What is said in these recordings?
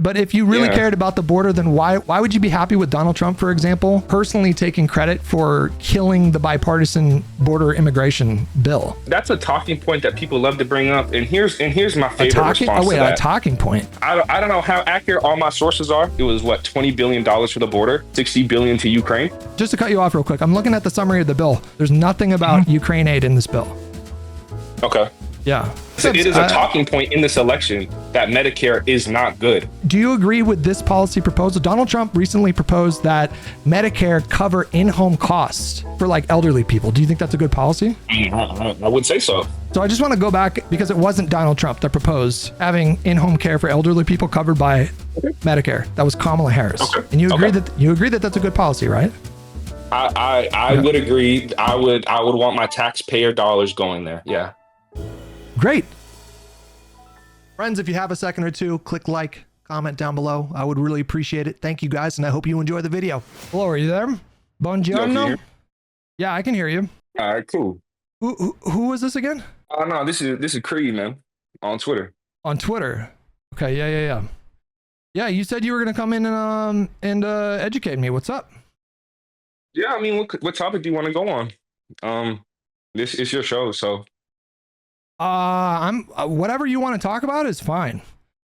But if you really cared about the border, then why would you be happy with Donald Trump, for example, personally taking credit for killing the bipartisan border immigration bill? That's a talking point that people love to bring up. And here's my favorite response to that. A talking point. I don't know how accurate all my sources are. It was what, $20 billion for the border, $60 billion to Ukraine. Just to cut you off real quick, I'm looking at the summary of the bill. There's nothing about Ukraine aid in this bill. Okay. Yeah. So it is a talking point in this election that Medicare is not good. Do you agree with this policy proposal? Donald Trump recently proposed that Medicare cover in-home costs for like elderly people. Do you think that's a good policy? I would say so. So I just want to go back, because it wasn't Donald Trump that proposed having in-home care for elderly people covered by Medicare. That was Kamala Harris. Okay. And you agree that that's a good policy, right? I would agree. I would want my taxpayer dollars going there. Yeah. Great. Friends, if you have a second or two, click like, comment down below. I would really appreciate it. Thank you guys, and I hope you enjoy the video. Hello, are you there? Buongiorno? Yeah, I can hear you. All right, cool. Who was this again? Oh no, this is Creed, man, on Twitter. On Twitter. Okay, yeah. Yeah, you said you were gonna come in and educate me. What's up? Yeah, I mean, what topic do you want to go on? This is your show, so. I'm whatever you want to talk about is fine.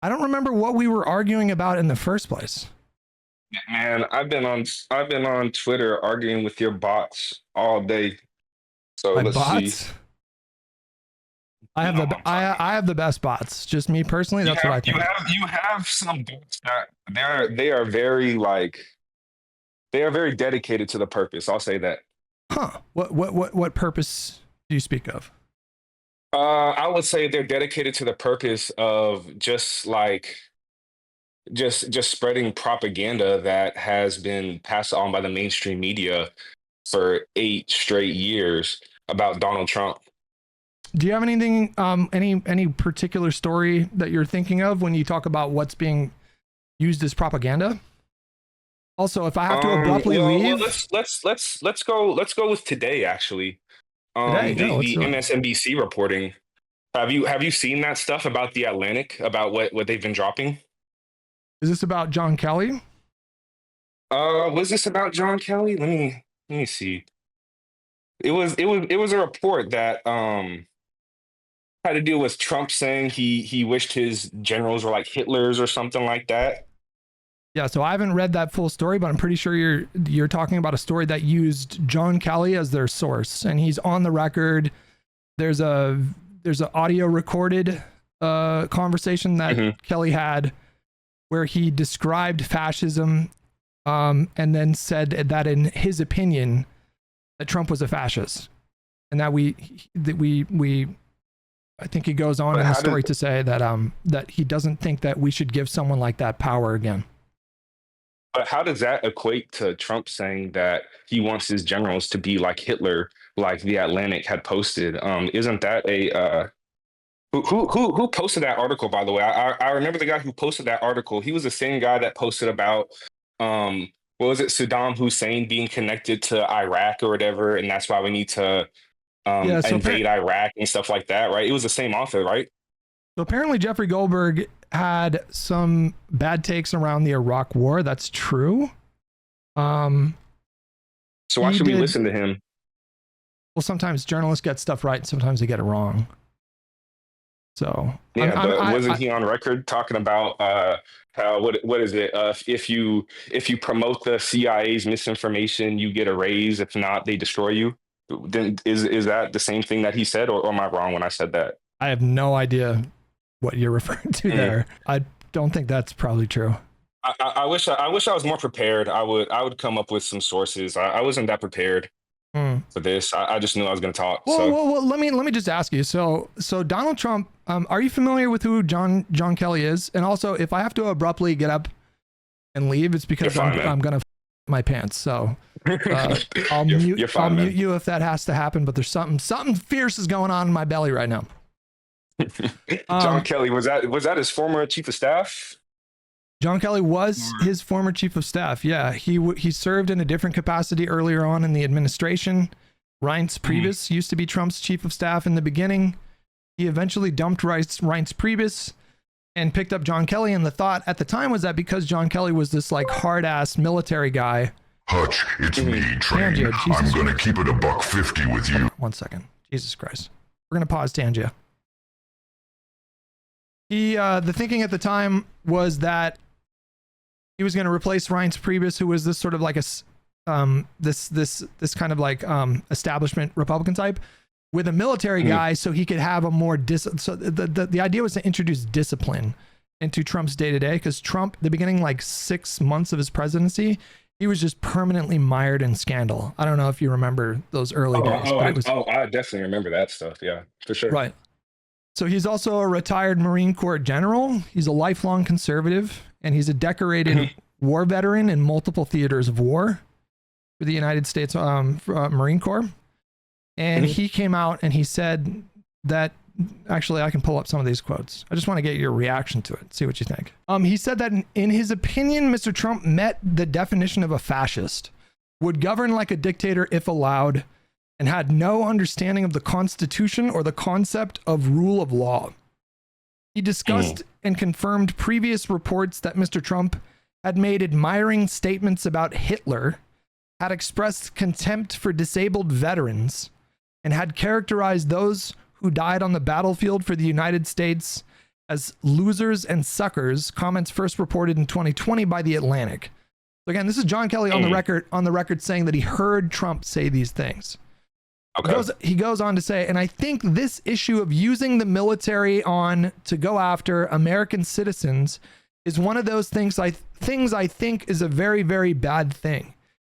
I don't remember what we were arguing about in the first place. Man, I've been on Twitter arguing with your bots all day. So My let's bots? see. I have the best bots. Just me personally, that's what I think. You have some bots that they are very dedicated to the purpose. I'll say that. Huh. What purpose do you speak of? I would say they're dedicated to the purpose of just spreading propaganda that has been passed on by the mainstream media for 8 straight years about Donald Trump. Do you have anything, any particular story that you're thinking of when you talk about what's being used as propaganda? Also, if I have to abruptly leave, let's go with today actually. The MSNBC reporting. Have you seen that stuff about the Atlantic, about what they've been dropping? Is this about John Kelly? Was this about John Kelly? Let me see. It was a report that had to do with Trump saying he wished his generals were like Hitler's or something like that. Yeah, so I haven't read that full story, but I'm pretty sure you're talking about a story that used John Kelly as their source, and he's on the record. There's an audio recorded conversation that Kelly had where he described fascism, and then said that in his opinion that Trump was a fascist, and that I think he goes on in the story to say that he doesn't think that we should give someone like that power again. But how does that equate to Trump saying that he wants his generals to be like Hitler, like the Atlantic had posted? Isn't that a who posted that article, by the way? I remember the guy who posted that article. He was the same guy that posted about what was it, Saddam Hussein being connected to Iraq or whatever, and that's why we need to invade Iraq and stuff like that, right? It was the same author, right? So apparently Jeffrey Goldberg had some bad takes around the Iraq war. That's true. So why should we listen to him? Well, sometimes journalists get stuff right, sometimes they get it wrong. So yeah, but wasn't he on record talking about how what is it? If you promote the CIA's misinformation, you get a raise. If not, they destroy you. Then is that the same thing that he said, or am I wrong when I said that? I have no idea what you're referring to there. I don't think that's probably true. I wish I was more prepared. I would come up with some sources. I wasn't that prepared for this. I just knew I was going to talk. Well, let me just ask you. So Donald Trump, are you familiar with who John Kelly is? And also, if I have to abruptly get up and leave, it's because I'm going to my pants. So I'll mute you if that has to happen. But there's something fierce is going on in my belly right now. John Kelly, was that his former chief of staff? John Kelly was his former chief of staff. Yeah, he served in a different capacity earlier on in the administration. Reince Priebus used to be Trump's chief of staff in the beginning. He eventually dumped Reince Priebus and picked up John Kelly. And the thought at the time was that because John Kelly was this like hard ass military guy. Hutch, it's me, Train. Tangia, I'm gonna keep it $150 with you. 1 second. Jesus Christ. We're gonna pause Tangia. The thinking at the time was that he was going to replace Reince Priebus, who was this sort of like this kind of like establishment Republican type, with a military guy, so he could have a more so the idea was to introduce discipline into Trump's day-to-day, because Trump, the beginning like 6 months of his presidency, he was just permanently mired in scandal. I don't know if you remember those early days. I definitely remember that stuff. Yeah, for sure. Right. So he's also a retired Marine Corps general. He's a lifelong conservative, and he's a decorated war veteran in multiple theaters of war for the United States Marine Corps. And he came out and he said that, actually, I can pull up some of these quotes. I just want to get your reaction to it, see what you think. He said that in his opinion, Mr. Trump met the definition of a fascist, would govern like a dictator if allowed, and had no understanding of the Constitution or the concept of rule of law. He discussed and confirmed previous reports that Mr. Trump had made admiring statements about Hitler, had expressed contempt for disabled veterans, and had characterized those who died on the battlefield for the United States as losers and suckers, comments first reported in 2020 by The Atlantic. So again, this is John Kelly on the record saying that he heard Trump say these things. Okay. He goes on to say, and I think this issue of using the military to go after American citizens is one of those things I think is a very, very bad thing.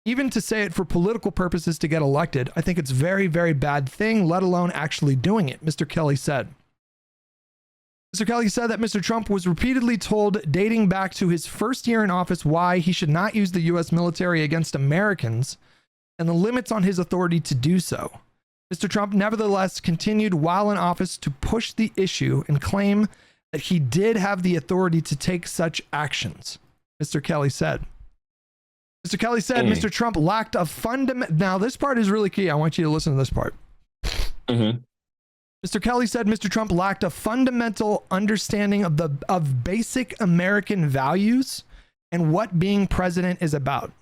Even to say it for political purposes to get elected, I think it's very, very bad thing, let alone actually doing it, Mr. Kelly said. Mr. Kelly said that Mr. Trump was repeatedly told, dating back to his first year in office, why he should not use the U.S. military against Americans and the limits on his authority to do so. Mr. Trump nevertheless continued while in office to push the issue and claim that he did have the authority to take such actions, Mr. Kelly said. Mr. Kelly said Mr. Trump lacked a fundamental... Now, this part is really key. I want you to listen to this part. Mr. Kelly said Mr. Trump lacked a fundamental understanding of basic American values and what being president is about.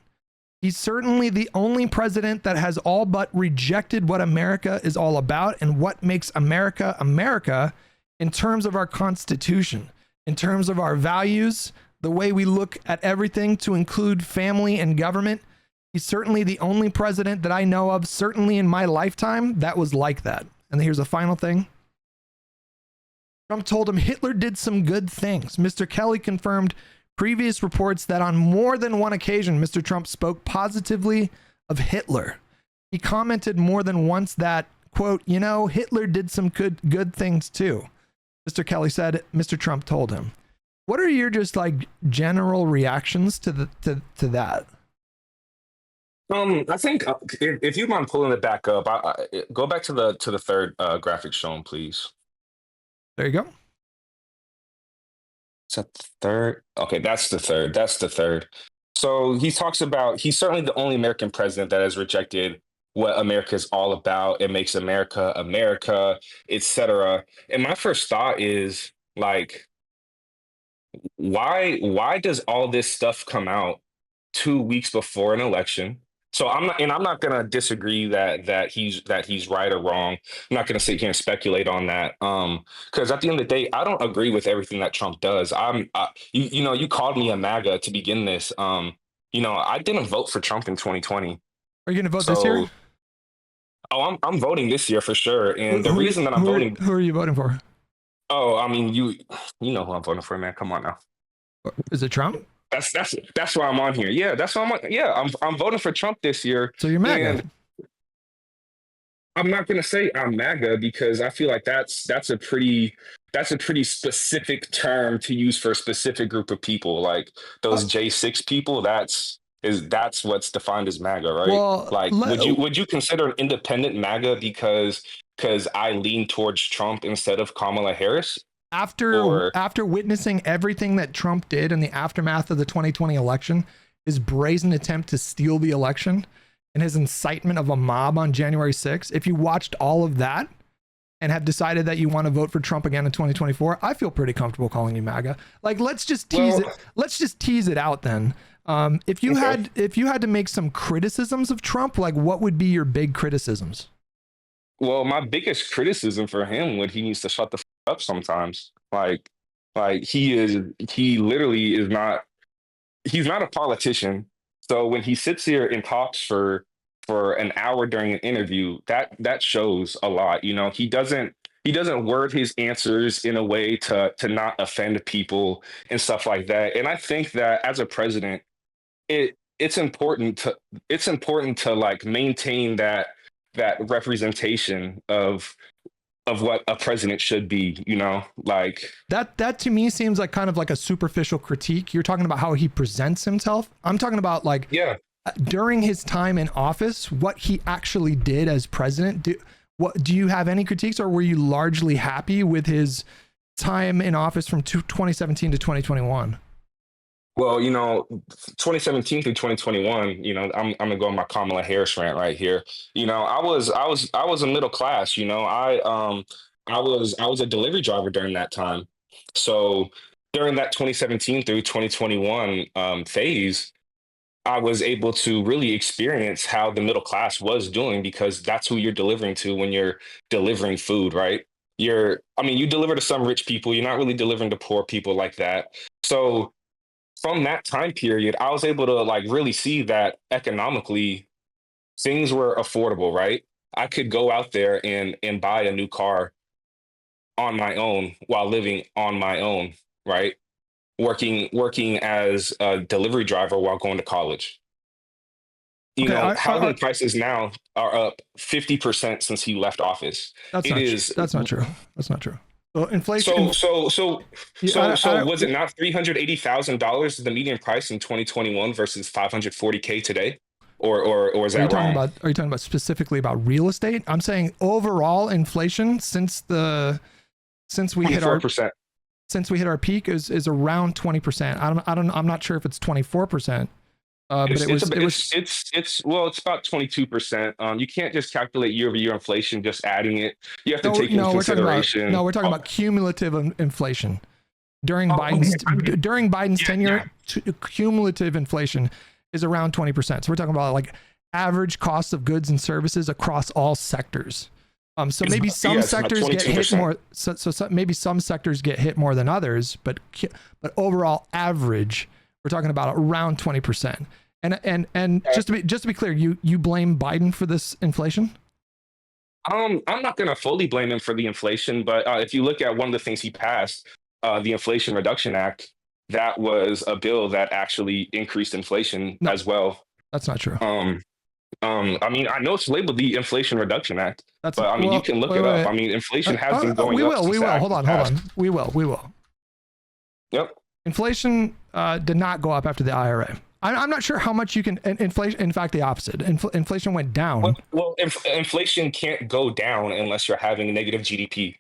He's certainly the only president that has all but rejected what America is all about and what makes America America in terms of our Constitution, in terms of our values, the way we look at everything to include family and government. He's certainly the only president that I know of, certainly in my lifetime, that was like that. And here's the final thing. Trump told him Hitler did some good things. Mr. Kelly confirmed previous reports that on more than one occasion, Mr. Trump spoke positively of Hitler. He commented more than once that, quote, you know, Hitler did some good things too. Mr. Kelly said Mr. Trump told him. What are your just like general reactions to that? I think if you mind pulling it back up, go back to the third graphic shown, please. There you go. Is that the third? Okay, that's the third. That's the third. So he talks about he's certainly the only American president that has rejected what America is all about. It makes America America, etc. And my first thought is like, why does all this stuff come out 2 weeks before an election? So I'm not gonna disagree that he's right or wrong. I'm not gonna sit here and speculate on that. Because at the end of the day, I don't agree with everything that Trump does. You called me a MAGA to begin this. I didn't vote for Trump in 2020. Are you gonna vote this year? Oh, I'm voting this year for sure. And the reason that I'm voting. Who are you voting for? Oh, I mean, you know who I'm voting for, man. Come on now. Is it Trump? That's why I'm on here. Yeah, that's why I'm on. Yeah, I'm voting for Trump this year. So you're MAGA. And I'm not gonna say I'm MAGA because I feel like that's a pretty specific term to use for a specific group of people. Like those J6 people, that's what's defined as MAGA, right? Well, like would you consider an independent MAGA because I lean towards Trump instead of Kamala Harris? After witnessing everything that Trump did in the aftermath of the 2020 election, his brazen attempt to steal the election and his incitement of a mob on January 6th, if you watched all of that, and have decided that you want to vote for Trump again in 2024, I feel pretty comfortable calling you MAGA. Like, let's just tease it. Let's just tease it out then. If you had to make some criticisms of Trump, like what would be your big criticisms? Well, my biggest criticism for him would he needs to shut the up sometimes. Like he literally is not. He's not a politician. So when he sits here and talks for an hour during an interview, that shows a lot. You know, he doesn't word his answers in a way to not offend people and stuff like that. And I think that as a president, it's important to like maintain that representation of what a president should be, you know, like that to me seems like kind of like a superficial critique. You're talking about how he presents himself. I'm talking about like, yeah, during his time in office, what he actually did as president. Do you have any critiques, or were you largely happy with his time in office from 2017 to 2021? Well, you know, 2017 through 2021, you know, I'm gonna go on my Kamala Harris rant right here. You know, I was a middle class. You know, I was a delivery driver during that time. So during that 2017 through 2021 phase, I was able to really experience how the middle class was doing, because that's who you're delivering to when you're delivering food, right? You deliver to some rich people. You're not really delivering to poor people like that. So from that time period, I was able to like really see that economically things were affordable, right? I could go out there and buy a new car on my own while living on my own, right? Working as a delivery driver while going to college. You know, housing prices now are up 50% since he left office. That's not true. That's not true. Well, inflation. So was it not $380,000 the median price in 2021 versus $540K today? Or is that wrong? Are you talking about specifically about real estate? I'm saying overall inflation since we hit our peak is around 20%. I'm not sure if it's 24%. But it's about 22%. You can't just calculate year-over-year inflation just adding it. You have to take into consideration. We're talking about cumulative inflation during Biden's tenure. Cumulative inflation is around 20%. So we're talking about like average cost of goods and services across all sectors. So maybe some sectors get hit more. Maybe some sectors get hit more than others, but overall average, we're talking about around 20%. And just to be clear, you blame Biden for this inflation? I'm not going to fully blame him for the inflation, but if you look at one of the things he passed, the Inflation Reduction Act, that was a bill that actually increased inflation as well. That's not true. I know it's labeled the Inflation Reduction Act, you can look it up. Inflation has been going up. We will. Hold on. We will. Yep. Inflation did not go up after the IRA. I'm not sure how much you can inflation. In fact, the opposite. Inflation went down. Well, inflation can't go down unless you're having negative GDP.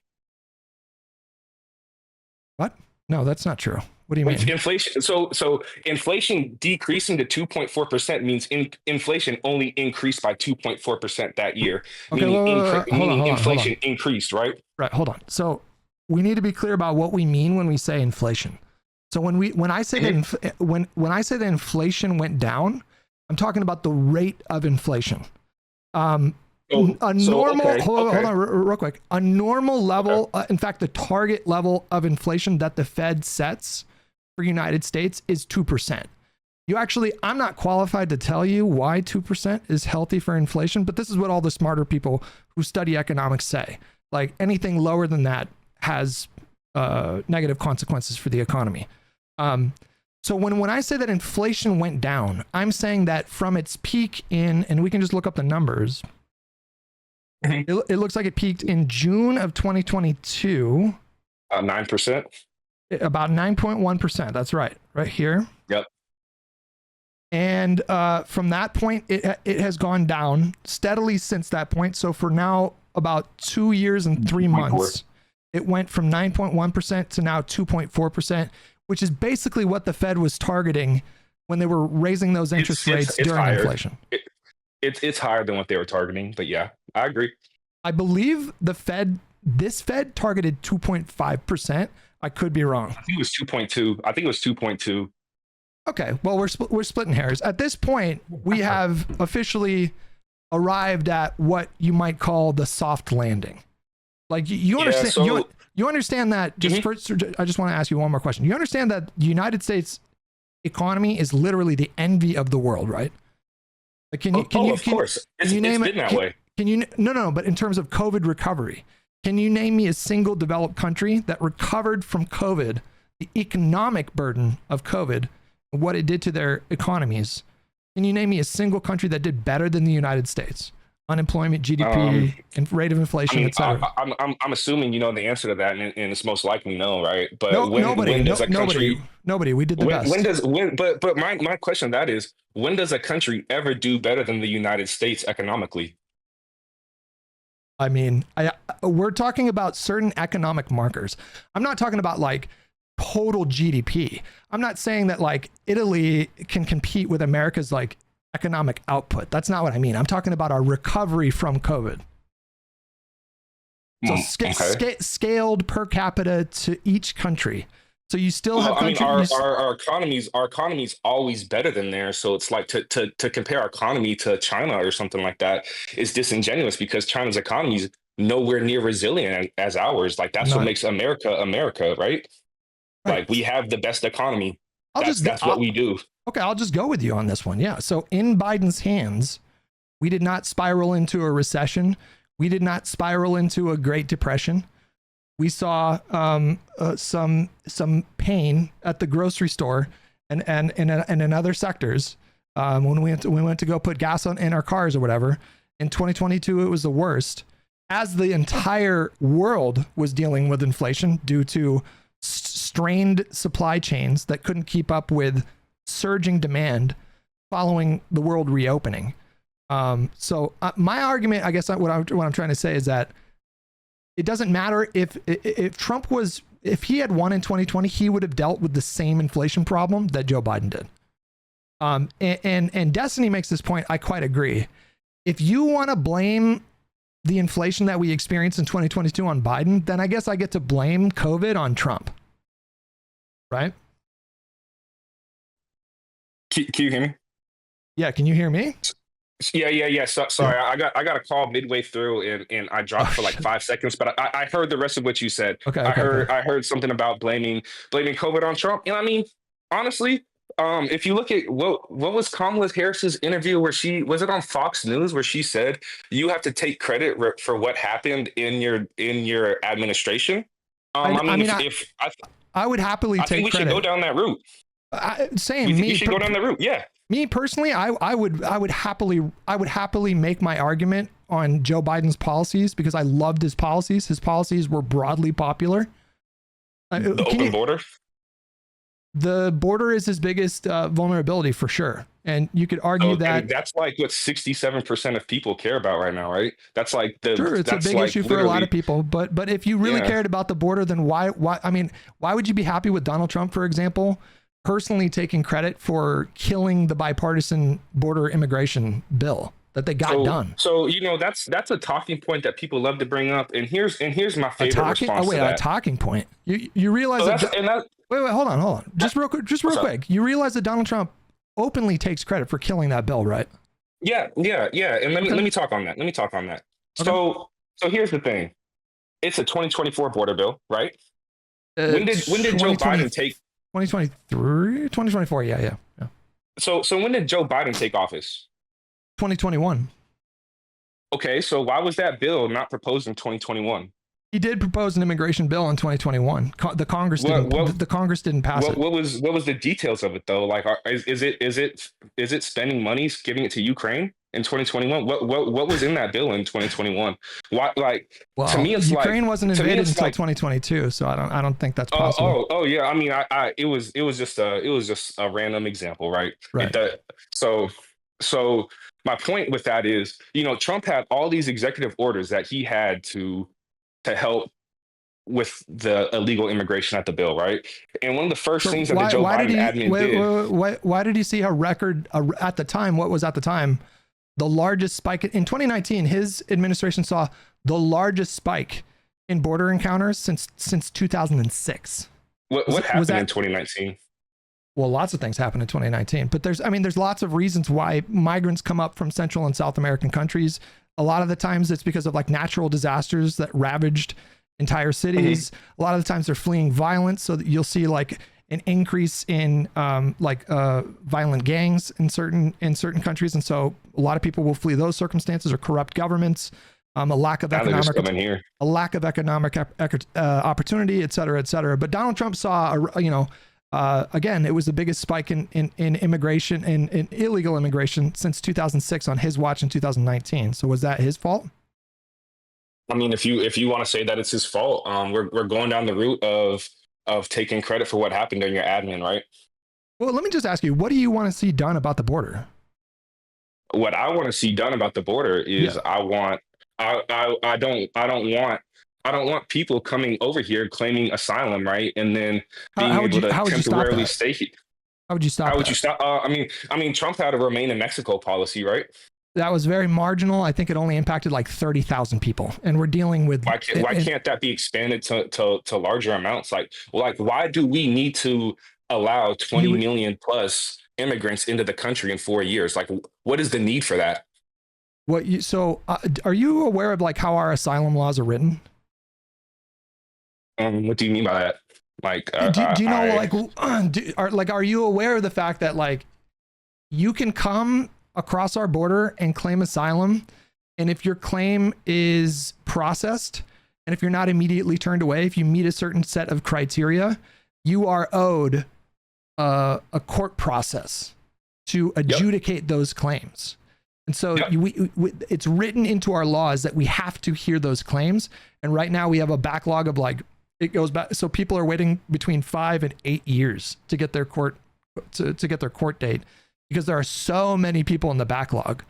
What? No, that's not true. What do you mean? Inflation. So inflation decreasing to 2.4% means inflation only increased by 2.4% that year. Okay, meaning inflation increased, right? Right. Hold on. So we need to be clear about what we mean when we say inflation. So when I say that inflation went down, I'm talking about the rate of inflation. Hold on, real quick. A normal level, in fact, the target level of inflation that the Fed sets for United States is 2%. I'm not qualified to tell you why 2% is healthy for inflation, but this is what all the smarter people who study economics say. Like anything lower than that has negative consequences for the economy. So when I say that inflation went down, I'm saying that from its peak and we can just look up the numbers. It looks like it peaked in June of 2022. 9%. About 9.1%. That's right. Right here. Yep. And from that point, it has gone down steadily since that point. So for now, about 2 years and 3 months, it went from 9.1% to now 2.4%, which is basically what the Fed was targeting when they were raising those interest rates during higher. Inflation. It's higher than what they were targeting, but yeah, I agree. I believe the Fed this Fed targeted 2.5%. I could be wrong. I think it was 2.2. I think it was 2.2. Okay, well, we're splitting hairs. At this point, we have officially arrived at what you might call the soft landing. Like you understand, you understand that. Just first, I just want to ask you one more question. You understand that the United States economy is literally the envy of the world, right? Like, Of course, it's been that way. Can you no? But in terms of COVID recovery, can you name me a single developed country that recovered from COVID, the economic burden of COVID, what it did to their economies? Can you name me a single country that did better than the United States? Unemployment, GDP, and rate of inflation, etc. I'm assuming you know the answer to that, and it's most likely no, right? But nobody. We did the best. But my question to that is, when does a country ever do better than the United States economically? I mean, we're talking about certain economic markers. I'm not talking about like total GDP. I'm not saying that like Italy can compete with America's like economic output. That's not what I mean. I'm talking about our recovery from COVID. So scaled per capita to each country. So you still have countries. Our economy's always better than theirs. So it's like to compare our economy to China or something like that is disingenuous, because China's economy is nowhere near resilient as ours. Like that's what makes America, right? Like we have the best economy. That's what we do. Okay, I'll just go with you on this one. Yeah. So in Biden's hands, we did not spiral into a recession. We did not spiral into a Great Depression. We saw some pain at the grocery store and in other sectors when we went to go put gas in our cars or whatever. In 2022, it was the worst, as the entire world was dealing with inflation due to strained supply chains that couldn't keep up with surging demand following the world reopening. So my argument, I guess what I'm trying to say is that it doesn't matter if Trump if he had won in 2020, he would have dealt with the same inflation problem that Joe Biden did. And Destiny makes this point. I quite agree. If you want to blame the inflation that we experienced in 2022 on Biden, then I guess I get to blame COVID on Trump. Right? Can you hear me? Yeah, can you hear me? Yeah. Sorry, I got a call midway through and I dropped for like 5 seconds, but I heard the rest of what you said. I heard something about blaming COVID on Trump. And I mean, honestly, if you look at what was Kamala Harris's interview where was it on Fox News where she said you have to take credit for what happened in your administration? I would happily take credit. I think we should go down that route. We should go down that route. Yeah. Me personally, I would happily make my argument on Joe Biden's policies because I loved his policies. His policies were broadly popular. The open border? The border is his biggest vulnerability for sure. And you could argue that that's like what 67% of people care about right now, right? That's like it's a big issue for a lot of people. But if you really cared about the border, then why would you be happy with Donald Trump, for example, personally taking credit for killing the bipartisan border immigration bill that they got done? So that's a talking point that people love to bring up. And here's my favorite response to that. A talking point. You realize wait, hold on. Just real quick. You realize that Donald Trump openly takes credit for killing that bill, right? Yeah. And let me talk on that. Okay. So here's the thing. It's a 2024 border bill, right? When did Joe Biden take 2023, 2024? Yeah. So when did Joe Biden take office? 2021. Okay, so why was that bill not proposed in 2021? He did propose an immigration bill in 2021. The Congress didn't pass it. What was the details of it though? Like, is it spending money, giving it to Ukraine in 2021? What was in that bill in 2021? Why, like, to me, it's Ukraine wasn't invaded until 2022, so I don't think that's possible. Oh yeah. I mean, it was just a random example, right? Right. So my point with that is, Trump had all these executive orders that he had to help with the illegal immigration at the bill, right? And one of the first things that the Joe Biden admin did. Why did he see a record at the time? What was at the time the largest spike in 2019? His administration saw the largest spike in border encounters since 2006. What happened in 2019? Well, lots of things happened in 2019, but there's lots of reasons why migrants come up from Central and South American countries. A lot of the times it's because of like natural disasters that ravaged entire cities. A lot of the times they're fleeing violence, so that you'll see like an increase in violent gangs in certain countries, and so a lot of people will flee those circumstances or corrupt governments, a lack of economic opportunity, et cetera, et cetera. But Donald Trump saw again, it was the biggest spike in immigration in illegal immigration since 2006 on his watch in 2019. So was that his fault? I mean, if you want to say that it's his fault, we're going down the route of taking credit for what happened during your admin, right? Well, let me just ask you, what do you want to see done about the border? What I want to see done about the border is I don't want people coming over here claiming asylum, right? And then being able to temporarily stay here. How would you stop? How would you stop? I mean, Trump had a remain in Mexico policy, right? That was very marginal. I think it only impacted like 30,000 people, and we're dealing with. Why can't that be expanded to larger amounts? Like why do we need to allow 20 million plus immigrants into the country in 4 years? Like, what is the need for that? Are you aware of like how our asylum laws are written? What do you mean by that? Like, do you know, are you aware of the fact that like you can come across our border and claim asylum, and if your claim is processed and if you're not immediately turned away, if you meet a certain set of criteria, you are owed a court process to adjudicate those claims. And so it's written into our laws that we have to hear those claims. And right now we have a backlog of like, it goes back. So people are waiting between 5 and 8 years to get their court date, because there are so many people in the backlog.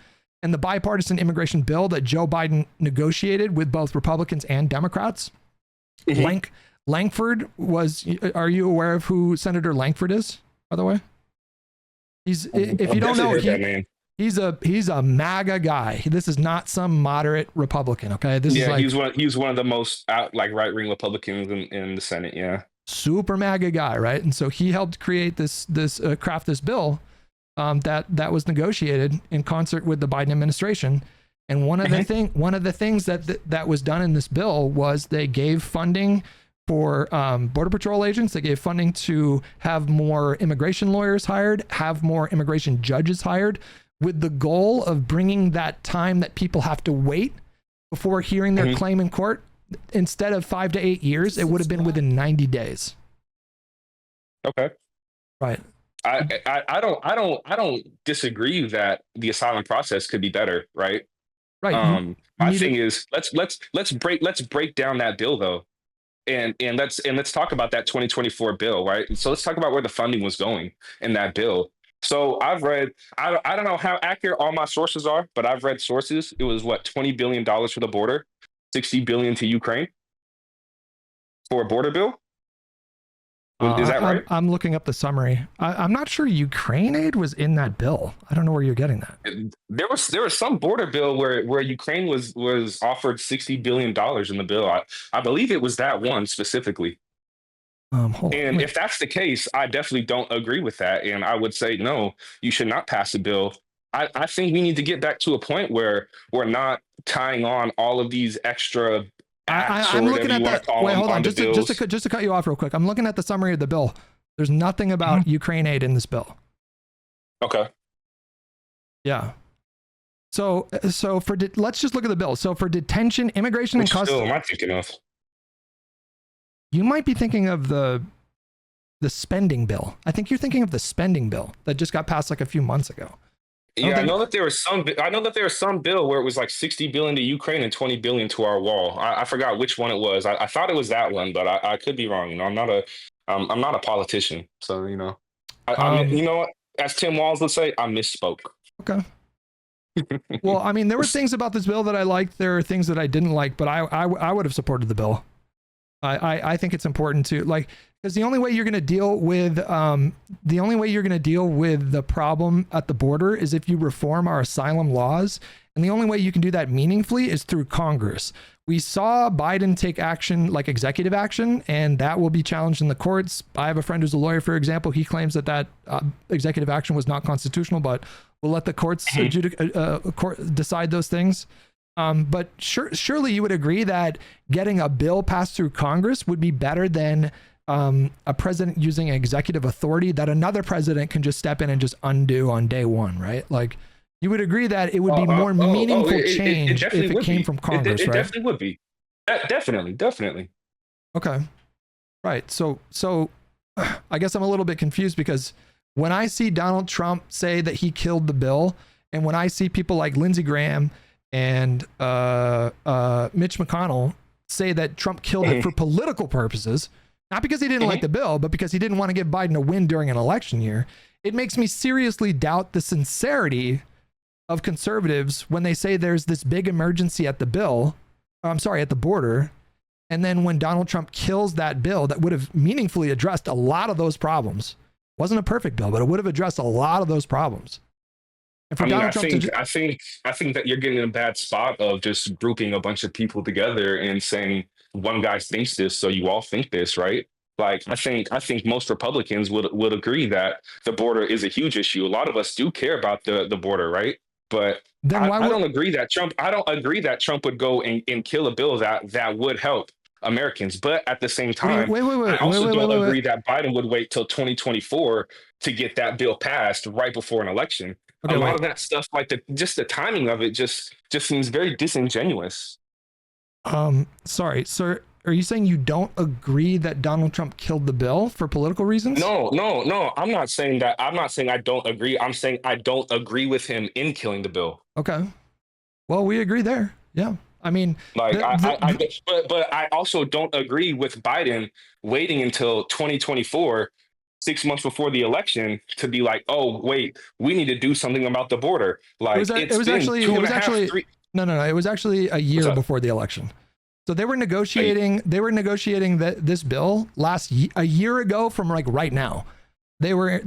And the bipartisan immigration bill that Joe Biden negotiated with both Republicans and Democrats, Langford was, are you aware of who Senator Langford is, by the way? If you don't know, he's a MAGA guy. This is not some moderate Republican. Okay. He's one of the most right-wing Republicans in the Senate. Yeah. Super MAGA guy. Right. And so he helped create craft this bill that was negotiated in concert with the Biden administration. And one of the things that was done in this bill was they gave funding for Border Patrol agents. They gave funding to have more immigration lawyers hired, have more immigration judges hired, with the goal of bringing that time that people have to wait before hearing their claim in court. Instead of 5 to 8 years, it would have been within 90 days. Okay. Right. I don't disagree that the asylum process could be better, right? Right. My thing is let's break down that bill though. And let's talk about that 2024 bill, right? So let's talk about where the funding was going in that bill. So I've read, I don't know how accurate all my sources are, but I've read sources. It was $20 billion for the border, 60 billion to Ukraine for a border bill. Is that right? I'm looking up the summary. I'm not sure Ukraine aid was in that bill. I don't know where you're getting that. There was some border bill where Ukraine was offered $60 billion in the bill. I believe it was that one specifically. If that's the case, I definitely don't agree with that. And I would say, no, you should not pass a bill. I think we need to get back to a point where we're not tying on all of these extra I'm looking at that. Wait, hold on. Just to cut you off real quick. I'm looking at the summary of the bill. There's nothing about Ukraine aid in this bill. Okay. Yeah. So let's just look at the bill. So for detention, immigration, and custody. Am I thinking of? You might be thinking of the spending bill. I think you're thinking of the spending bill that just got passed like a few months ago. I know that there was some bill where it was like 60 billion to Ukraine and 20 billion to our wall. I forgot which one it was. I thought it was that one, but I could be wrong. You know, I'm not a politician, so you know. You know what? As Tim Walz would say, I misspoke. Okay. Well, I mean, there were things about this bill that I liked. There are things that I didn't like, but I would have supported the bill. I think it's important to like, because the only way you're going to deal with the problem at the border is if you reform our asylum laws. And the only way you can do that meaningfully is through Congress. We saw Biden take action, like executive action, and that will be challenged in the courts. I have a friend who's a lawyer, for example. He claims that executive action was not constitutional, but we'll let the courts decide those things. But surely you would agree that getting a bill passed through Congress would be better than a president using executive authority that another president can just step in and just undo on day one, right? Like, you would agree that it would be more meaningful change if it came from Congress, right? It definitely would be. Definitely. Okay. Right. So I guess I'm a little bit confused because when I see Donald Trump say that he killed the bill, and when I see people like Lindsey Graham and Mitch McConnell say that Trump killed it for political purposes, not because he didn't like the bill, but because he didn't want to give Biden a win during an election year, it makes me seriously doubt the sincerity of conservatives when they say there's this big emergency at the border. And then when Donald Trump kills that bill that would have meaningfully addressed a lot of those problems, wasn't a perfect bill, but it would have addressed a lot of those problems. And for I think that you're getting in a bad spot of just grouping a bunch of people together and saying one guy thinks this, so you all think this, right? Like, I think most Republicans would agree that the border is a huge issue. A lot of us do care about the border, right? But then I don't agree that Trump would go and kill a bill that would help Americans. But at the same time, I also don't agree that Biden would wait till 2024 to get that bill passed right before an election. A lot of that stuff, like the timing of it, just seems very disingenuous. Sorry, sir. Are you saying you don't agree that Donald Trump killed the bill for political reasons? No. I'm not saying that. I'm not saying I don't agree. I'm saying I don't agree with him in killing the bill. Okay. Well, we agree there. Yeah. I mean, but I also don't agree with Biden waiting until 2024, 6 months before the election, to be like, oh, wait, we need to do something about the border. Like, it was actually a year before the election. So they were negotiating. They were negotiating this bill a year ago from like right now. I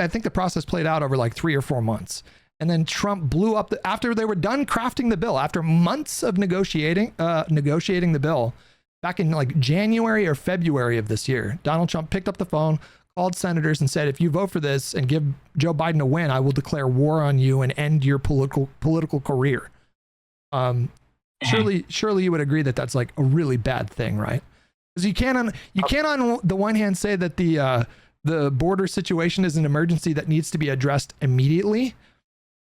think the process played out over like 3 or 4 months, and then Trump blew up after they were done crafting the bill. After months of negotiating the bill, back in like January or February of this year, Donald Trump picked up the phone, called senators, and said, "If you vote for this and give Joe Biden a win, I will declare war on you and end your political career." Surely you would agree that that's like a really bad thing, right? Because you can't on the one hand say that the border situation is an emergency that needs to be addressed immediately,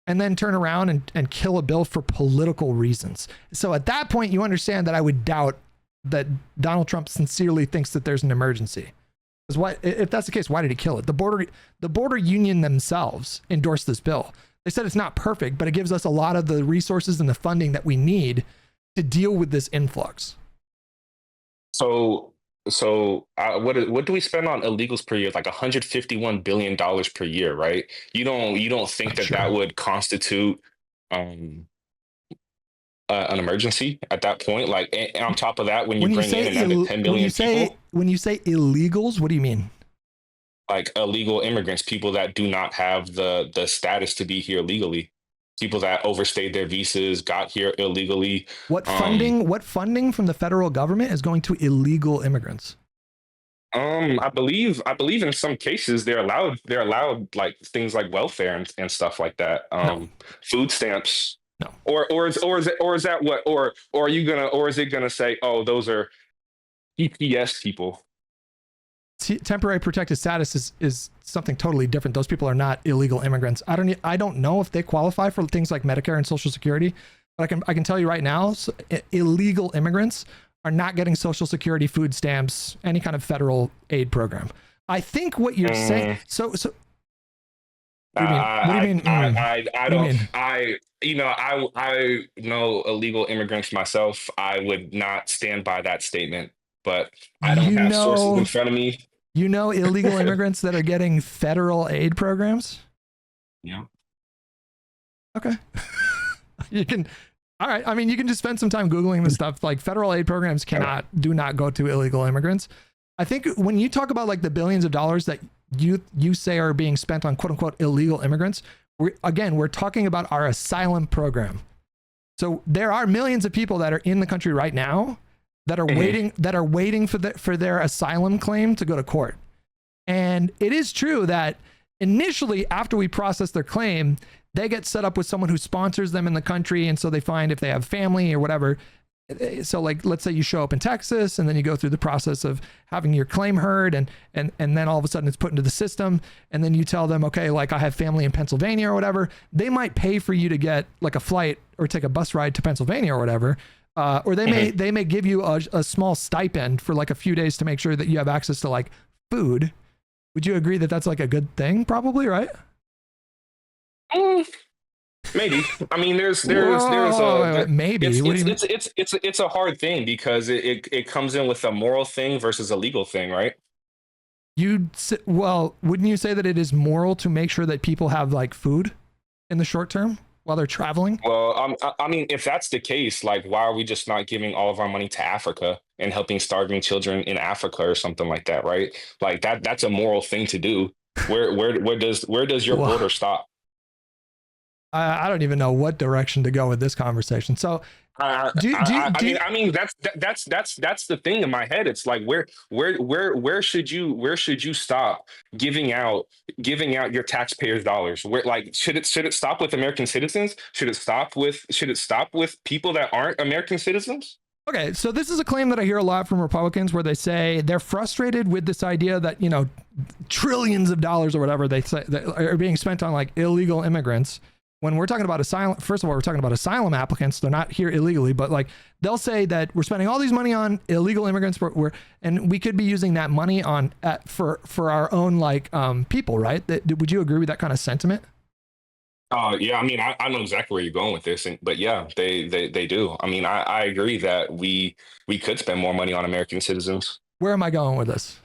and then turn around and kill a bill for political reasons. So at that point, you understand that I would doubt that Donald Trump sincerely thinks that there's an emergency. Because if that's the case, why did he kill it? The border union themselves endorsed this bill. They said it's not perfect, but it gives us a lot of the resources and the funding that we need to deal with this influx. So what do we spend on illegals per year? Like $151 billion per year, right? You don't think that would constitute an emergency at that point? Like, and on top of that, when you bring in another 10 million people, when you say illegals, what do you mean? Like illegal immigrants, people that do not have the status to be here legally. People that overstayed their visas, got here illegally. What funding from the federal government is going to illegal immigrants? I believe in some cases they're allowed like things like welfare and stuff like that. No. Food stamps. No. Or is that what or are you gonna or is it gonna say, oh, those are EPS people? Temporary protected status is something totally different. Those people are not illegal immigrants. I don't know if they qualify for things like Medicare and Social Security, but I can tell you right now, illegal immigrants are not getting Social Security, food stamps, any kind of federal aid program. I think what you're saying. So. What do you mean? I know illegal immigrants myself. I would not stand by that statement. But I don't have sources in front of me. You know illegal immigrants that are getting federal aid programs? Yeah. Okay. All right. I mean, you can just spend some time Googling this stuff. Like, federal aid programs do not go to illegal immigrants. I think when you talk about like the billions of dollars that you say are being spent on quote unquote illegal immigrants, we're talking about our asylum program. So there are millions of people that are in the country right now that are waiting for their asylum claim to go to court. And it is true that initially, after we process their claim, they get set up with someone who sponsors them in the country. And so they find if they have family or whatever. So like, let's say you show up in Texas and then you go through the process of having your claim heard and then all of a sudden it's put into the system. And then you tell them, okay, like I have family in Pennsylvania or whatever. They might pay for you to get like a flight or take a bus ride to Pennsylvania or whatever. Or they may give you a small stipend for like a few days to make sure that you have access to like food. Would you agree that that's like a good thing? Probably, right? Maybe. I mean, there's maybe. It's a hard thing because it comes in with a moral thing versus a legal thing, right? Wouldn't you say that it is moral to make sure that people have like food in the short term while they're traveling? Well, I mean, if that's the case, like, why are we just not giving all of our money to Africa and helping starving children in Africa or something like that, right? Like that's a moral thing to do. Where does your border stop? I don't even know what direction to go with this conversation. So, I mean, that's the thing in my head. It's like where should you stop giving out your taxpayers' dollars? Where, like, should it stop with American citizens? Should it stop with people that aren't American citizens? Okay, so this is a claim that I hear a lot from Republicans where they say they're frustrated with this idea that, you know, trillions of dollars or whatever they say that are being spent on like illegal immigrants. When we're talking about asylum, first of all, we're talking about asylum applicants. They're not here illegally, but like they'll say that we're spending all these money on illegal immigrants, and we could be using that money on for our own like people, right? Would you agree with that kind of sentiment? Yeah, I mean, I know exactly where you're going with this, but yeah, they do. I mean, I agree that we could spend more money on American citizens. Where am I going with this?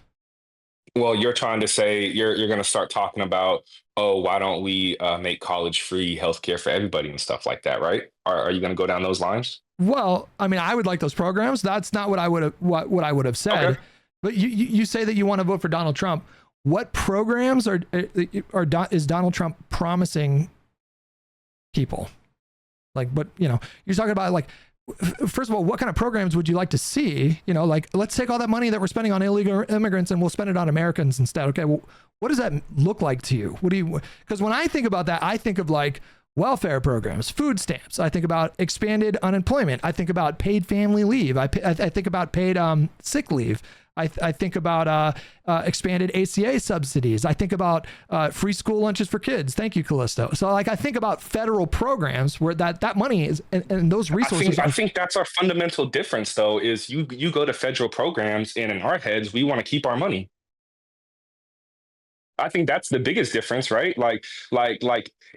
Well, you're trying to say you're going to start talking about, oh, why don't we make college free healthcare for everybody and stuff like that, right? Are you going to go down those lines? Well, I mean, I would like those programs. That's not what I would have said. Okay. But you say that you want to vote for Donald Trump. What programs is Donald Trump promising people? Like, but you know, you're talking about like, first of all, what kind of programs would you like to see? You know, like, let's take all that money that we're spending on illegal immigrants and we'll spend it on Americans instead. Okay, well, what does that look like to you? Because when I think about that, I think of like welfare programs, food stamps. I think about expanded unemployment. I think about paid family leave. I think about paid sick leave. I think about expanded ACA subsidies. I think about free school lunches for kids. Thank you, Callisto. So like I think about federal programs where that money is and those resources. I think that's our fundamental difference, though, is you go to federal programs and in our heads, we want to keep our money. I think that's the biggest difference, right? Like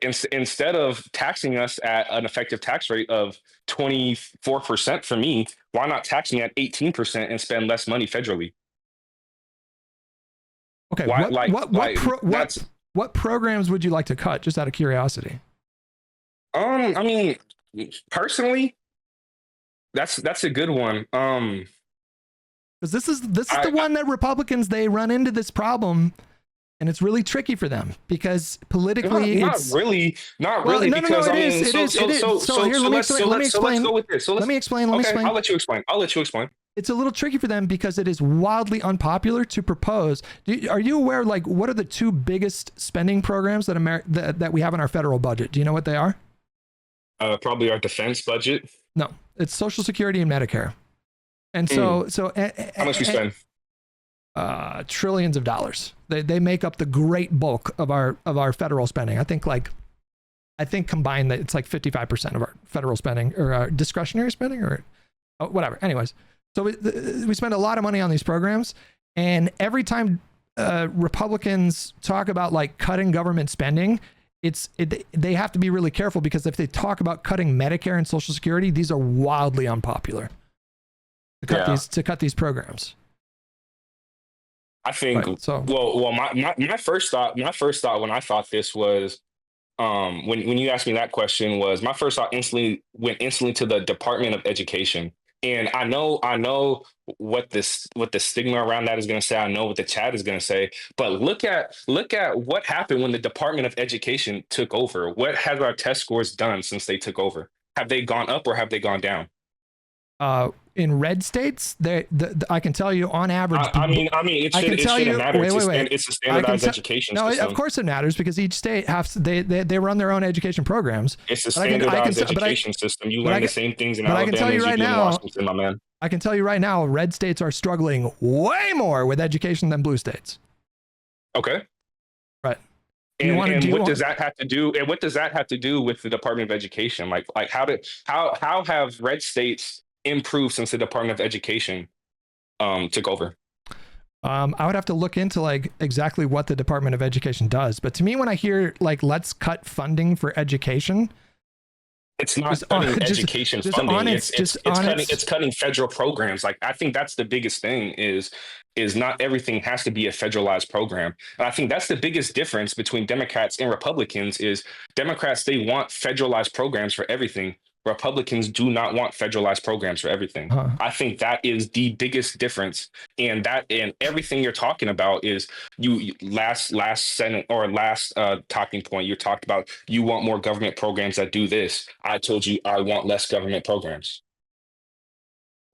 instead of taxing us at an effective tax rate of 24% for me, why not tax me at 18% and spend less money federally? Okay. What programs would you like to cut, just out of curiosity? I mean, personally, that's a good one. Because this is the one that Republicans, they run into this problem. And it's really tricky for them because politically, not really. Because it is. So here, let me explain. Let's go with this. Let me explain. I'll let you explain. It's a little tricky for them because it is wildly unpopular to propose. Are you aware? Like, what are the two biggest spending programs that we have in our federal budget? Do you know what they are? Probably our defense budget. No, it's Social Security and Medicare. And so how much we spend? Trillions of dollars. They make up the great bulk of our federal spending. I think combined that it's like 55% of our federal spending or our discretionary spending or whatever. Anyways, so we spend a lot of money on these programs, and every time Republicans talk about like cutting government spending, they have to be really careful because if they talk about cutting Medicare and Social Security, these are wildly unpopular to cut these programs. I think right, so. Well, my first thought when I thought this was when you asked me that question was my first thought went instantly to the Department of Education. And I know what the stigma around that is going to say. I know what the chat is going to say. But look at what happened when the Department of Education took over. What has our test scores done since they took over? Have they gone up or have they gone down? In red states, I can tell you on average. It shouldn't matter. Wait. It's a standardized education system. Of course it matters because each state they run their own education programs. It's a standardized education system. You learn the same things in Alabama as you do in Washington, my man. I can tell you right now, red states are struggling way more with education than blue states. Okay. Right. And what does that have to do? And what does that have to do with the Department of Education? Like how have red states improved since the Department of Education took over? I would have to look into like exactly what the Department of Education does. But to me, when I hear like let's cut funding for education, it's not cutting education funding. It's cutting federal programs. Like I think that's the biggest thing is not everything has to be a federalized program. And I think that's the biggest difference between Democrats and Republicans is Democrats, they want federalized programs for everything. Republicans do not want federalized programs for everything. I think that is the biggest difference. And everything you're talking about is you last Senate or last talking point, you talked about you want more government programs that do this. I told you I want less government programs.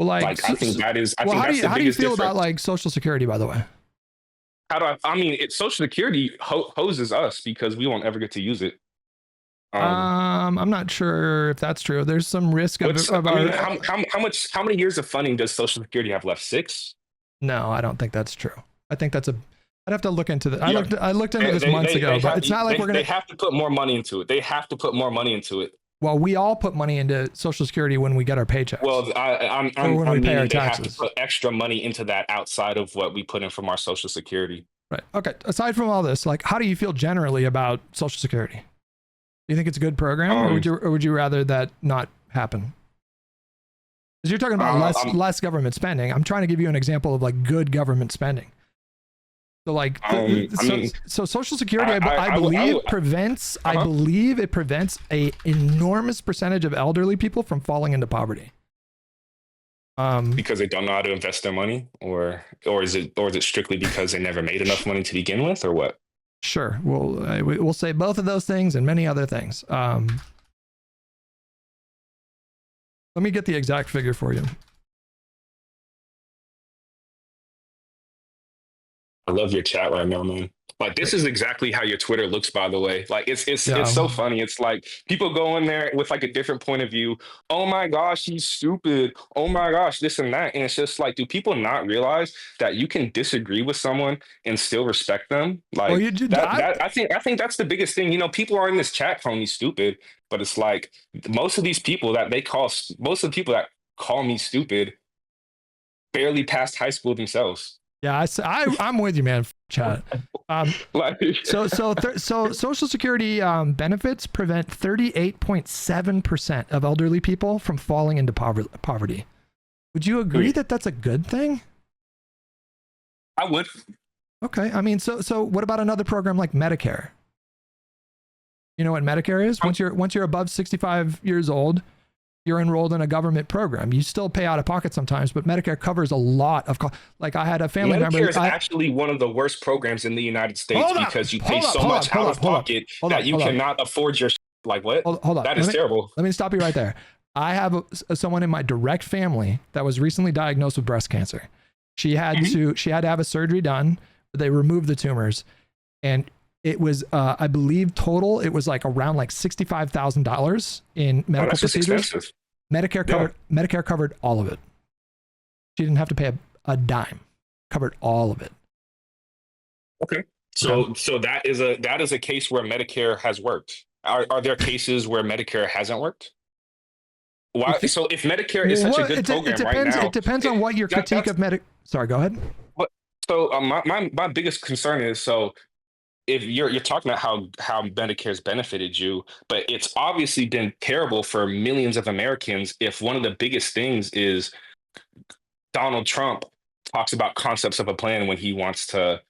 Well, I think that's the biggest difference. How do you feel about like Social Security, by the way? Social Security hoses us because we won't ever get to use it. I'm not sure if that's true. There's some risk of how many years of funding does Social Security have left? 6? No, I don't think that's true. I think I'd have to look into that. I looked into this months ago, but it's not like they have to put more money into it. Well, we all put money into Social Security when we get our paychecks. Well, when we pay our taxes. Have to put extra money into that outside of what we put in from our Social Security. Right. Okay. Aside from all this, like, how do you feel generally about Social Security? Do you think it's a good program, or would you rather that not happen? Because you're talking about less government spending. I'm trying to give you an example of like good government spending. So like, so Social Security, I believe it prevents a enormous percentage of elderly people from falling into poverty. Because they don't know how to invest their money, or is it strictly because they never made enough money to begin with, or what? Sure. We'll say both of those things and many other things. Let me get the exact figure for you. I love your chat right now, man. Like, this is exactly how your Twitter looks, by the way. Like, it's so funny. It's like people go in there with like a different point of view. Oh my gosh, he's stupid. Oh my gosh, this and that. And it's just like, do people not realize that you can disagree with someone and still respect them? Like, I think that's the biggest thing. You know, people are in this chat calling me stupid, but it's like most of the people that call me stupid barely passed high school themselves. Yeah, I'm with you, man. Chat. So Social Security benefits prevent 38.7% of elderly people from falling into poverty. Would you agree that that's a good thing? I would. Okay. I mean, so what about another program like Medicare? You know what Medicare is? Once you're above 65 years old, you're enrolled in a government program. You still pay out of pocket sometimes, but Medicare covers a lot of like I had a family member. Medicare is actually one of the worst programs in the United States because you pay so much out of pocket that you cannot afford your like what? Hold on. That is terrible. Let me stop you right there. I have someone in my direct family that was recently diagnosed with breast cancer. She had to have a surgery done. They removed the tumors, and it was I believe total it was like around like $65,000 in medical procedures. Expensive. Medicare covered all of it. She didn't have to pay a dime. Covered all of it. Okay. So that is a case where Medicare has worked. Are there cases where Medicare hasn't worked? Why? So if Medicare is such a good program right now, it depends on what your critique of Medicare. Sorry, go ahead. So my biggest concern is if you're talking about how Medicare has benefited you, but it's obviously been terrible for millions of Americans. If one of the biggest things is Donald Trump talks about concepts of a plan when he wants to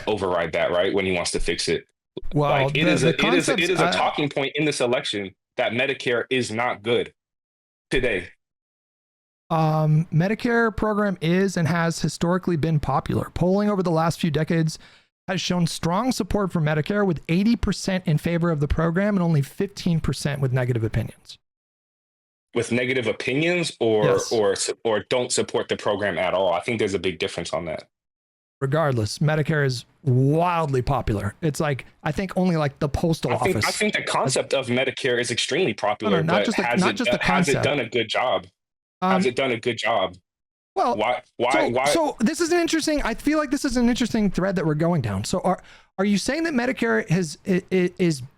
override that, right? When he wants to fix it. Well, like it is a talking point in this election that Medicare is not good today. Medicare program is and has historically been popular. Polling over the last few decades has shown strong support for Medicare, with 80% in favor of the program and only 15% with negative opinions. With negative opinions, or Yes. or don't support the program at all. I think there's a big difference on that. Regardless, Medicare is wildly popular. It's like, I think only like the postal office. I think the concept of Medicare is extremely popular, not but just the has it concept. done a good job? Has it done a good job? Well, why? So this is an interesting. I feel like this is an interesting thread that we're going down. So are you saying that Medicare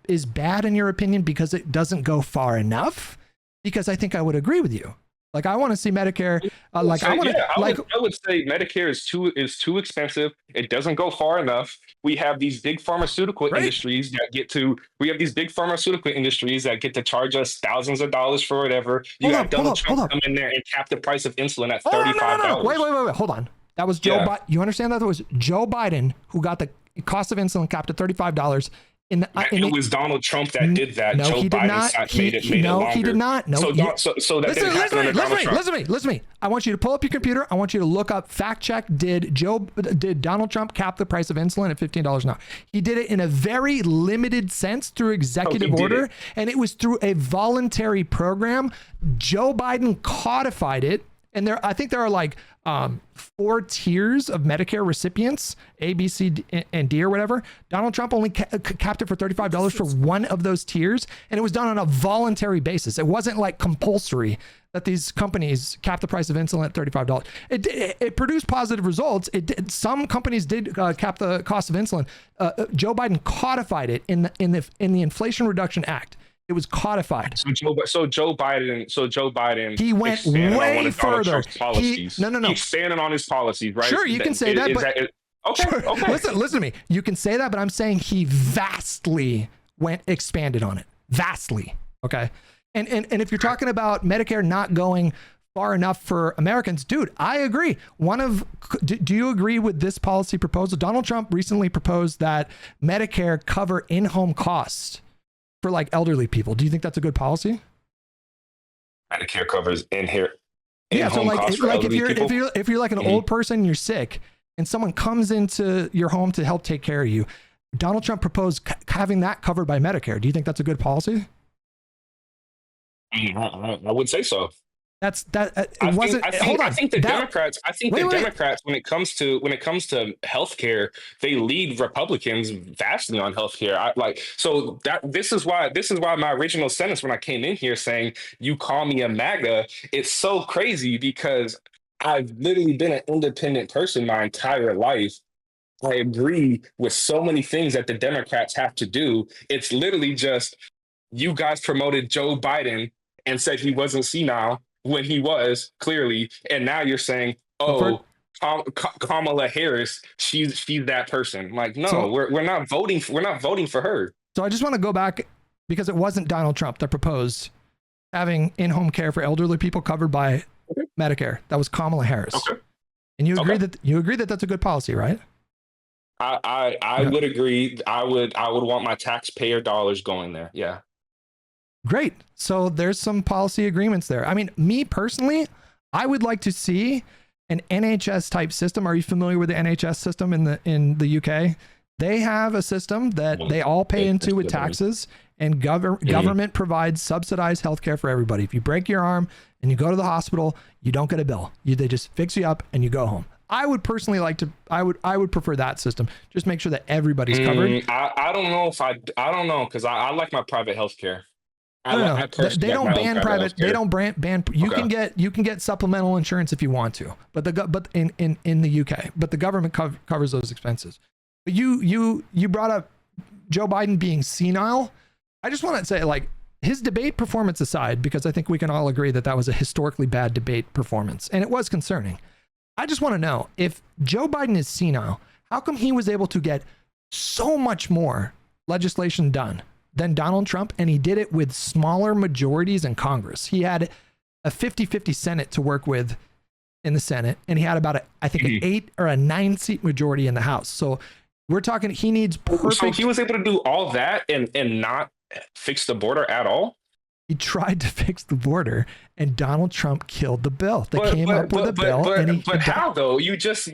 is bad in your opinion because it doesn't go far enough? Because I think I would agree with you. Like, I want to see Medicare. I would say Medicare is too expensive. It doesn't go far enough. We have these big pharmaceutical industries that get to. We have these big pharmaceutical industries that get to charge us thousands of dollars for whatever. You have Donald Trump come in there and cap the price of insulin at $35. No. Wait. Hold on. That was Joe Biden. You understand that was Joe Biden who got the cost of insulin capped at $35. It was Donald Trump that did that. No, Joe he did Biden not. Made it longer. He did not. No. So that didn't happen under Donald Trump. Listen to me. I want you to pull up your computer. I want you to look up, fact check. Did Donald Trump cap the price of insulin at $15 an hour? He did it in a very limited sense through executive order, and it was through a voluntary program. Joe Biden codified it. And I think there are like 4 tiers of Medicare recipients, A, B, C, and D or whatever. Donald Trump only capped it for $35 for one of those tiers. And it was done on a voluntary basis. It wasn't like compulsory that these companies cap the price of insulin at $35. It produced positive results. Some companies did cap the cost of insulin. Joe Biden codified it in the Inflation Reduction Act. It was codified. So Joe Biden. He went way further. He expanded on his policies, right? Sure, you can say that. Okay. Listen to me. You can say that, but I'm saying he vastly expanded on it. Vastly. Okay. And if you're talking about Medicare not going far enough for Americans, dude, I agree. Do you agree with this policy proposal? Donald Trump recently proposed that Medicare cover in-home costs for like elderly people. Do you think that's a good policy? Medicare covers so like if you're like an old person, you're sick, and someone comes into your home to help take care of you, Donald Trump proposed having that covered by Medicare. Do you think that's a good policy? I would say so. I think the Democrats, when it comes to healthcare, they lead Republicans vastly on healthcare. This is why my original sentence when I came in here saying you call me a MAGA, it's so crazy because I've literally been an independent person my entire life. I agree with so many things that the Democrats have to do. It's literally just you guys promoted Joe Biden and said he wasn't senile when he was, clearly, and now you're saying, Kamala Harris, she's that person. Like, no, we're not voting for her. So I just want to go back, because it wasn't Donald Trump that proposed having in-home care for elderly people covered by Medicare. That was Kamala Harris. Okay. And you agree that that's a good policy, right? I would agree. I would want my taxpayer dollars going there. Yeah. Great. So there's some policy agreements there. I mean, me personally, I would like to see an NHS type system. Are you familiar with the NHS system in the UK? They have a system that they all pay into with taxes, and government provides subsidized healthcare for everybody. If you break your arm and you go to the hospital, you don't get a bill. They just fix you up and you go home. I would personally I would prefer that system. Just make sure that everybody's covered. I don't know, because I like my private healthcare. They don't ban private. They don't ban. You can get supplemental insurance if you want to, but in the UK, but the government covers those expenses. But you brought up Joe Biden being senile. I just want to say, like, his debate performance aside, because I think we can all agree that was a historically bad debate performance, and it was concerning. I just want to know, if Joe Biden is senile, how come he was able to get so much more legislation done than Donald Trump, and he did it with smaller majorities in Congress? He had a 50-50 Senate to work with in the Senate, and he had about an 8 or a 9 seat majority in the House. So we're talking, he needs perfect. So he was able to do all that and not fix the border at all? He tried to fix the border, and Donald Trump killed the bill. They came up with a bill, but how though? You just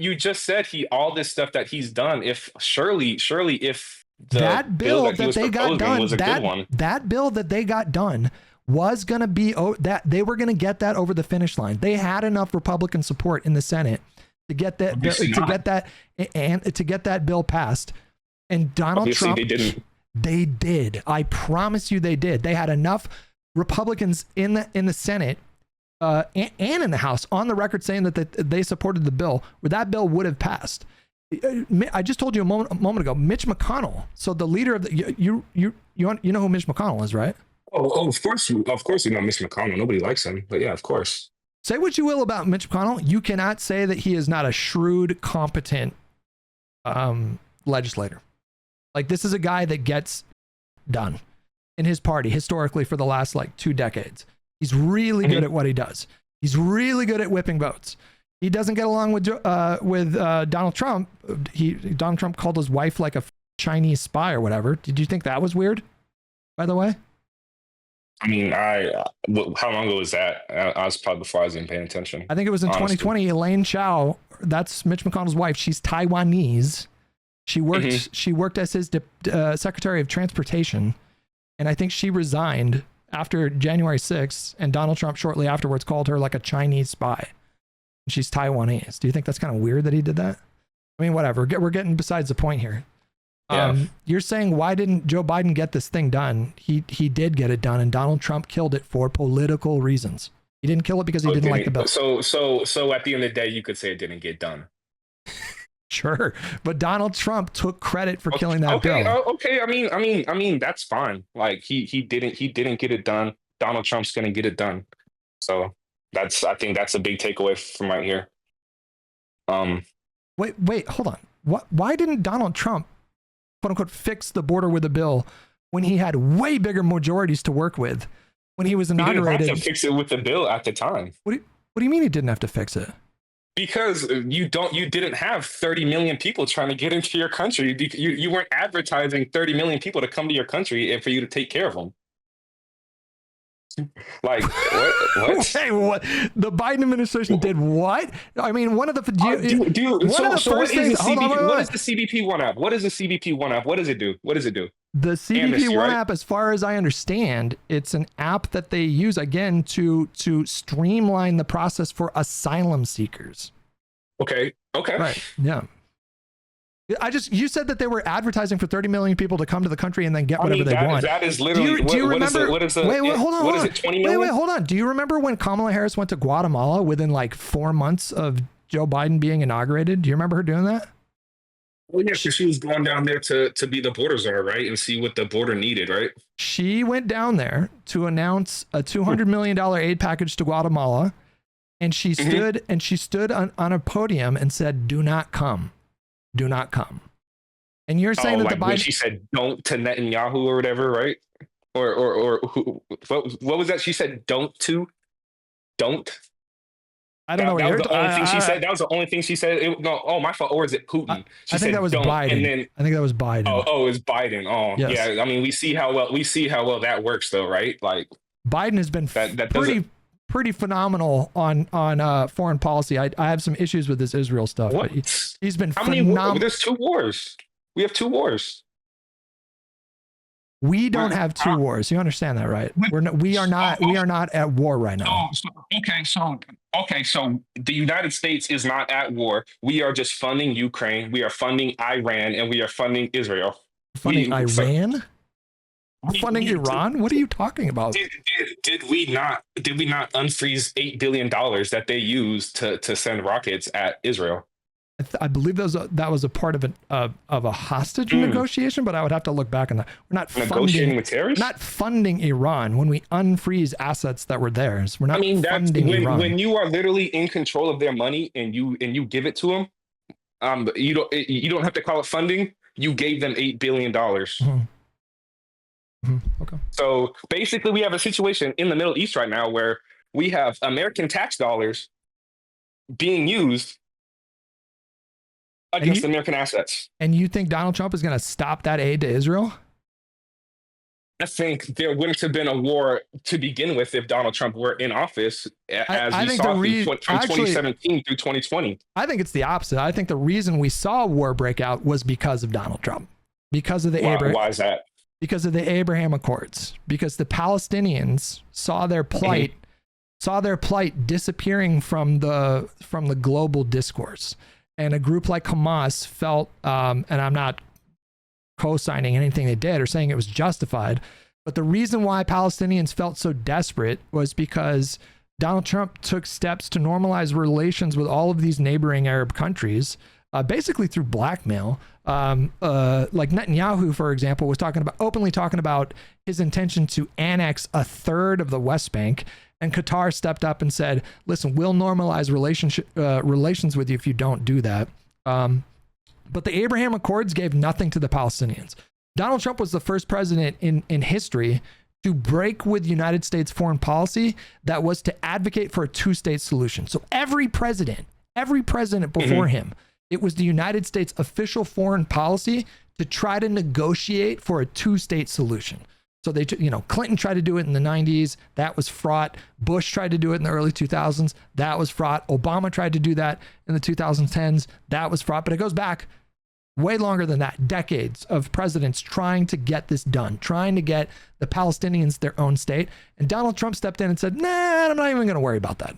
said all this stuff that he's done. If surely if that bill that they got done was a good one, that bill that they got done was going to be that they were going to get that over the finish line. They had enough Republican support in the Senate to get that to get that bill passed. And Donald Trump, they didn't. They did. I promise you, they did. They had enough Republicans in the Senate and in the House on the record saying that they supported the bill, where that bill would have passed. I just told you a moment ago, Mitch McConnell. So the leader of the you know who Mitch McConnell is, right? Oh, of course you know Mitch McConnell. Nobody likes him, but yeah, of course. Say what you will about Mitch McConnell, you cannot say that he is not a shrewd, competent legislator. Like, this is a guy that gets done in his party historically for the last like 2 decades. He's really good at what he does. He's really good at whipping votes. He doesn't get along with Donald Trump. Donald Trump called his wife like a Chinese spy or whatever. Did you think that was weird, by the way? I mean, how long ago was that? I was probably before I was even paying attention. I think it was in 2020. Elaine Chao, that's Mitch McConnell's wife. She's Taiwanese. She worked. She worked as his Secretary of Transportation, and I think she resigned after January 6th. And Donald Trump shortly afterwards called her like a Chinese spy. She's Taiwanese. Do you think that's kind of weird that he did that? I mean, whatever. We're getting besides the point here. Yeah. You're saying, why didn't Joe Biden get this thing done? He did get it done, and Donald Trump killed it for political reasons. He didn't kill it because he didn't like the bill. So at the end of the day, you could say it didn't get done. Sure, but Donald Trump took credit for killing that bill. Okay. I mean, that's fine. Like he didn't get it done. Donald Trump's gonna get it done. So I think that's a big takeaway from right here. Wait, hold on. Why didn't Donald Trump, quote unquote, fix the border with a bill when he had way bigger majorities to work with when he was inaugurated? He didn't have to fix it with the bill at the time. What do you mean he didn't have to fix it? Because you didn't have 30 million people trying to get into your country. You weren't advertising 30 million people to come to your country and for you to take care of them. Like what? Hey, what? The Biden administration did what? I mean, one of the what is the CBP One app? What is the CBP One app? What does it do? The CBP One app, as far as I understand, it's an app that they use again to streamline the process for asylum seekers. Okay. Right. Yeah. You said that they were advertising for 30 million people to come to the country and then get whatever they want. That is literally. Do you remember? What is the? Wait, hold on. What is it? 20 million? Wait, hold on. Do you remember when Kamala Harris went to Guatemala within like 4 months of Joe Biden being inaugurated? Do you remember her doing that? Well, yeah, she was going down there to be the border czar, right, and see what the border needed, right? She went down there to announce a $200 million aid package to Guatemala, and she stood on a podium and said, "Do not come, do not come." And you're saying that the Biden, she said don't to Netanyahu or whatever, right? Or who, what was that? She said don't. I don't know. That was the only thing she said. That was the only thing she said. My fault. Or is it Putin? I think that was Biden. And then, I think that was Biden. Oh, it's Biden. Oh, yes. Yeah. I mean, we see how well that works, though, right? Like Biden has been pretty phenomenal on foreign policy. I have some issues with this Israel stuff. What? But he's been phenomenal. There's 2 wars. We have 2 wars. We don't have 2 wars. You understand that, right? We are not at war right now. So the United States is not at war. We are just funding Ukraine. We are funding Iran, and we are funding Israel. Funding Iran? Funding Iran? What are you talking about? Did we not unfreeze $8 billion that they used to send rockets at Israel? I believe that was a part of a hostage negotiation, but I would have to look back on that. We're not negotiating with terrorists. Not funding Iran when we unfreeze assets that were theirs. We're not. Funding Iran. When you are literally in control of their money and you give it to them, you don't have to call it funding. You gave them $8 billion. Okay. So basically, we have a situation in the Middle East right now where we have American tax dollars being used against American assets. And you think Donald Trump is going to stop that aid to Israel? I think there wouldn't have been a war to begin with if Donald Trump were in office, as I we think saw from actually, 2017 through 2020. I think it's the opposite. I think the reason we saw war break out was because of Donald Trump, because of the Why is that? because of the Abraham Accords, because the Palestinians saw their plight, disappearing from the global discourse, and a group like Hamas felt, and I'm not co-signing anything they did or saying it was justified, but the reason why Palestinians felt so desperate was because Donald Trump took steps to normalize relations with all of these neighboring Arab countries, basically through blackmail. Like Netanyahu, for example, was openly talking about his intention to annex a third of the West Bank, and Qatar stepped up and said, "Listen, we'll normalize relations with you if you don't do that." But the Abraham Accords gave nothing to the Palestinians. Donald Trump was the first president in history to break with United States foreign policy that was to advocate for a two-state solution. So every president before him, it was the United States official foreign policy to try to negotiate for a two-state solution. So they, Clinton tried to do it in the 90s. That was fraught. Bush tried to do it in the early 2000s. That was fraught. Obama tried to do that in the 2010s. That was fraught. But it goes back way longer than that. Decades of presidents trying to get this done, trying to get the Palestinians their own state. And Donald Trump stepped in and said, "Nah, I'm not even going to worry about that."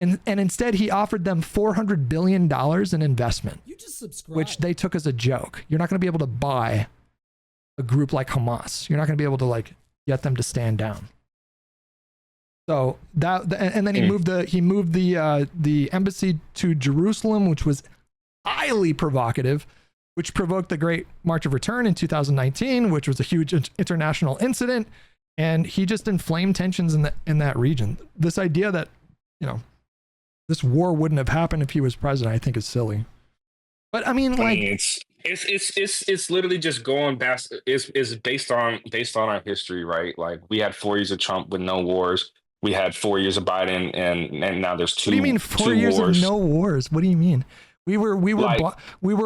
And instead, he offered them $400 billion in investment, which they took as a joke. You're not going to be able to buy a group like Hamas. You're not going to be able to get them to stand down. So and then he moved the embassy to Jerusalem, which was highly provocative, which provoked the Great March of Return in 2019, which was a huge international incident, and he just inflamed tensions in that region. This idea that this war wouldn't have happened if he was president, I think, is silly. But I mean, it's literally just going back. It's based on our history, right? Like, we had 4 years of Trump with no wars. We had 4 years of Biden, and now there's two. What do you mean 4 years of no wars? What do you mean? We were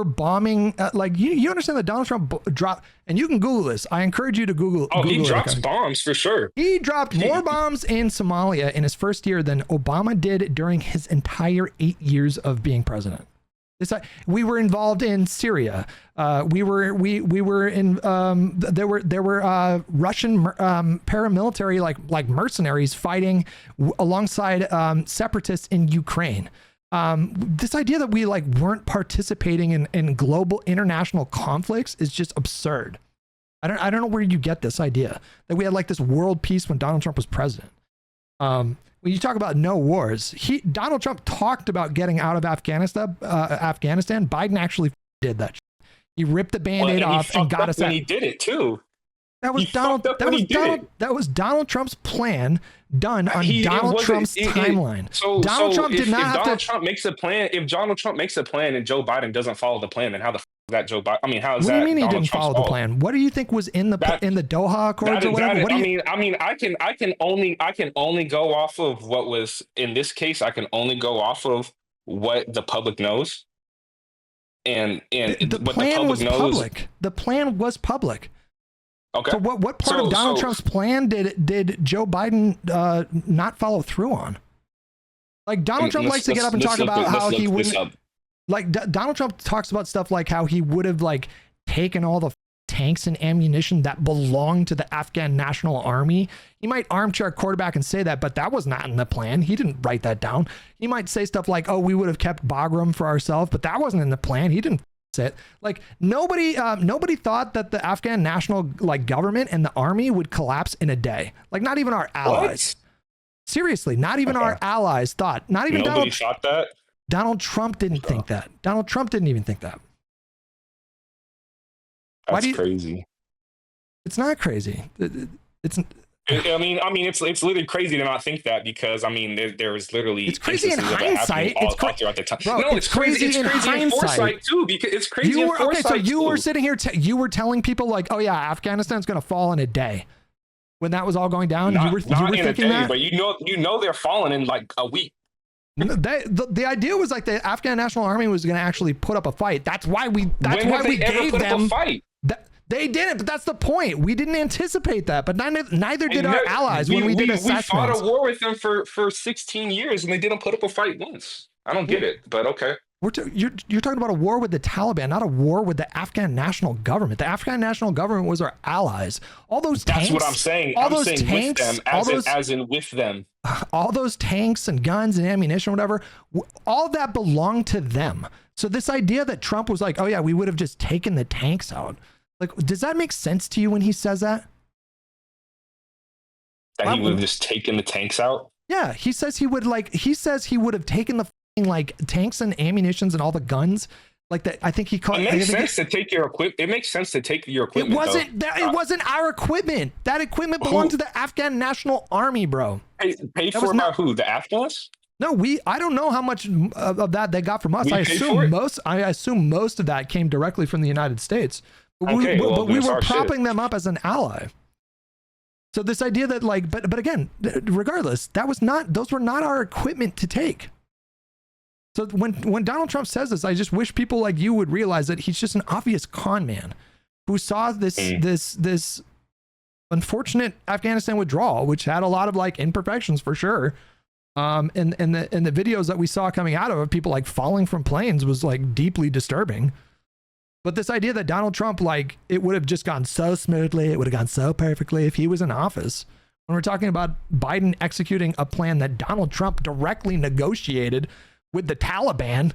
bombing. You understand that Donald Trump dropped, and you can Google this. I encourage you to Google. He drops bombs for sure. He dropped more bombs in Somalia in his first year than Obama did during his entire 8 years of being president. We were involved in Syria. We were in. There were Russian paramilitary like mercenaries fighting alongside separatists in Ukraine. This idea that we weren't participating in global international conflicts is just absurd. I don't know where you get this idea that we had this world peace when Donald Trump was president. When you talk about no wars, Donald Trump talked about getting out of Afghanistan. Biden actually did that. He ripped the Band-Aid off and got us out. And he did it too. That was Donald Trump's plan done on Donald Trump's timeline. So Donald Trump did not have to. If Donald Trump makes a plan, and Joe Biden doesn't follow the plan, then how the f is that Joe Biden? I mean, how is that? What do you mean he didn't Trump's follow fault? the plan? What do you think was in the Doha Accords or whatever? I can only go off of what was in this case. I can only go off of what the public knows, and the plan was public. The plan was public. Okay. So what part of Donald Trump's plan did Joe Biden not follow through on? Donald Trump likes to get up and talk about how he wouldn't. Donald Trump talks about stuff like how he would have taken all the tanks and ammunition that belonged to the Afghan National Army. He might armchair quarterback and say that, but that was not in the plan. He didn't write that down. He might say stuff like, "Oh, we would have kept Bagram for ourselves," but that wasn't in the plan. He didn't. It nobody thought that the Afghan national government and the army would collapse in a day. Not even our allies. What? Seriously, not even our allies thought. Not even nobody thought that. Donald Trump didn't think that. Donald Trump didn't even think that. That's crazy. It's not crazy. It's. I mean, it's literally crazy to not think that, because there was literally it's crazy in hindsight. All throughout the time. Bro, no, it's crazy in foresight too, because it's crazy in foresight. So you were sitting here, you were telling people oh yeah, Afghanistan's going to fall in a day. When that was all going down, you were thinking that, but you know they're falling in a week. The idea was the Afghan National Army was going to actually put up a fight. That's why we gave them a fight. They didn't, but that's the point. We didn't anticipate that, but neither did our allies when we did assessments. We fought a war with them for 16 years, and they didn't put up a fight once. I don't get it, but okay. You're talking about a war with the Taliban, not a war with the Afghan national government. The Afghan national government was our allies. All those tanks. That's what I'm saying. All I'm those saying tanks, with them, as in with them. All those tanks and guns and ammunition, whatever, all that belonged to them. So this idea that Trump was like, oh yeah, we would have just taken the tanks out. Like, does that make sense to you when he says that? That he would have just taken the tanks out? Yeah, he says he would have taken the like tanks and ammunitions and all the guns. Like that, I think he called. It makes sense to take your equipment. It makes sense to take your equipment. It wasn't our equipment. That equipment belonged to the Afghan National Army, bro. Paid for by who? The Afghans? No, I don't know how much of that they got from us. I assume most of that came directly from the United States. But we were propping them up as an ally. So this idea that like, but again, regardless, those were not our equipment to take. So when Donald Trump says this, I just wish people like you would realize that he's just an obvious con man who saw this unfortunate Afghanistan withdrawal, which had a lot of like imperfections for sure. And the videos that we saw coming out of people like falling from planes was like deeply disturbing. But this idea that Donald Trump, like, it would have just gone so smoothly, it would have gone so perfectly if he was in office. When we're talking about Biden executing a plan that Donald Trump directly negotiated with the Taliban,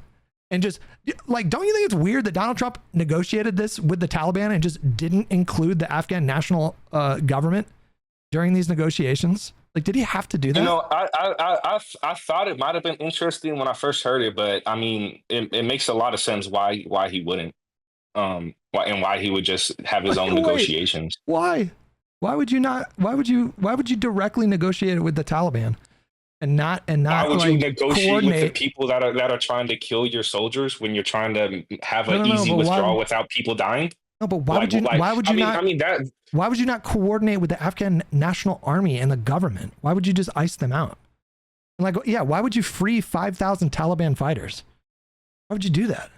and just like, don't you think it's weird that Donald Trump negotiated this with the Taliban and just didn't include the Afghan national government during these negotiations? Like, did he have to do that? You know, I thought it might have been interesting when I first heard it, but I mean, it makes a lot of sense why he wouldn't. Why he would just have his own negotiations. Why would you directly negotiate it with the Taliban and not why would like you negotiate with the people that are trying to kill your soldiers when you're trying to have an easy withdrawal without people dying? No, but why would you not coordinate with the Afghan National Army and the government? Why would you just ice them out? Like, yeah, why would you free 5,000 Taliban fighters? Why would you do that?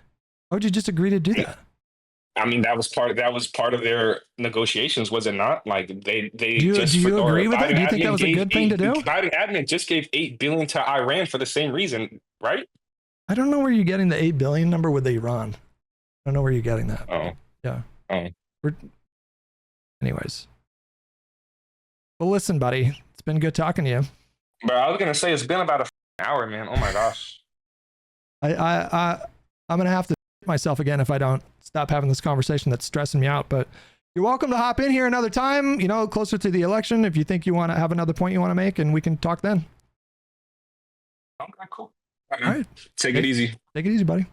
Why would you just agree to do that? I mean, that was part of their negotiations, was it not? Like do you agree with that? Do you think that was a good thing to do? Biden admin just gave $8 billion to Iran for the same reason, right? I don't know where you're getting the 8 billion number with Iran. I don't know where you're getting that. Oh, yeah. Oh, anyways. Well, listen, buddy, it's been good talking to you. But I was gonna say it's been about an hour, man. Oh my gosh. I'm gonna have to myself again if I don't stop having this conversation that's stressing me out. But you're welcome to hop in here another time, closer to the election, if you think you want to have another point you want to make, and we can talk then. Okay, cool. All right. Take it easy. Take it easy, buddy.